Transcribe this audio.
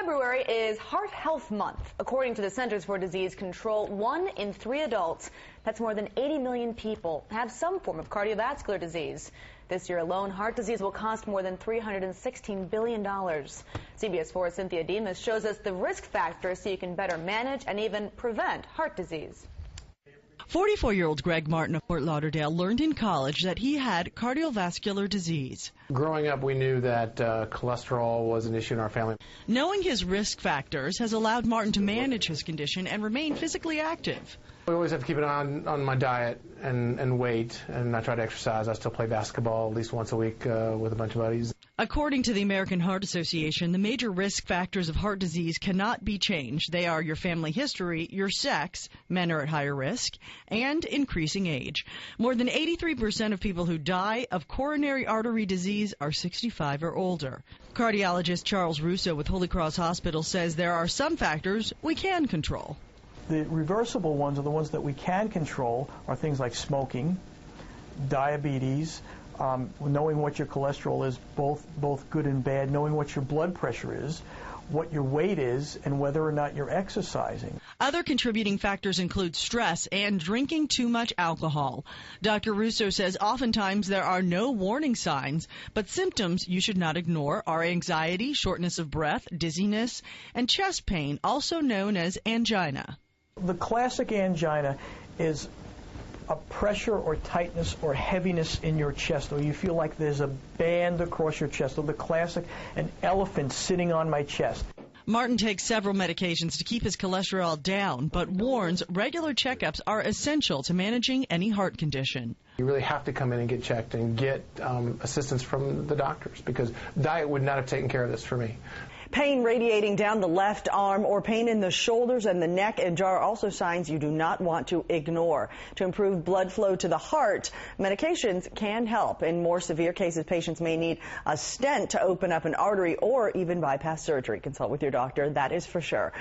February is Heart Health Month. According to the Centers for Disease Control, 1 in 3 adults, that's more than 80 million people, have some form of cardiovascular disease. This year alone, heart disease will cost more than $316 billion. CBS 4's Cynthia Demas shows us the risk factors so you can better manage and even prevent heart disease. 44-year-old Greg Martin of Fort Lauderdale learned in college that he had cardiovascular disease. Growing up, we knew that cholesterol was an issue in our family. Knowing his risk factors has allowed Martin to manage his condition and remain physically active. We always have to keep an eye on my diet and weight, and I try to exercise. I still play basketball at least once a week with a bunch of buddies. According to the American Heart Association, the major risk factors of heart disease cannot be changed. They are your family history, your sex, men are at higher risk, and increasing age. More than 83% of people who die of coronary artery disease are 65 or older. Cardiologist Charles Russo with Holy Cross Hospital says there are some factors we can control. The reversible ones are the ones that we can control are things like smoking, diabetes, knowing what your cholesterol is, both good and bad, knowing what your blood pressure is, what your weight is, and whether or not you're exercising. Other contributing factors include stress and drinking too much alcohol. Dr. Russo says oftentimes there are no warning signs, but symptoms you should not ignore are anxiety, shortness of breath, dizziness, and chest pain, also known as angina. The classic angina is a pressure or tightness or heaviness in your chest, or you feel like there's a band across your chest, or the classic, an elephant sitting on my chest. Martin takes several medications to keep his cholesterol down, but warns regular checkups are essential to managing any heart condition. You really have to come in and get checked and get assistance from the doctors, because diet would not have taken care of this for me. Pain radiating down the left arm or pain in the shoulders and the neck and jaw are also signs you do not want to ignore. To improve blood flow to the heart, medications can help. In more severe cases, patients may need a stent to open up an artery or even bypass surgery. Consult with your doctor, that is for sure.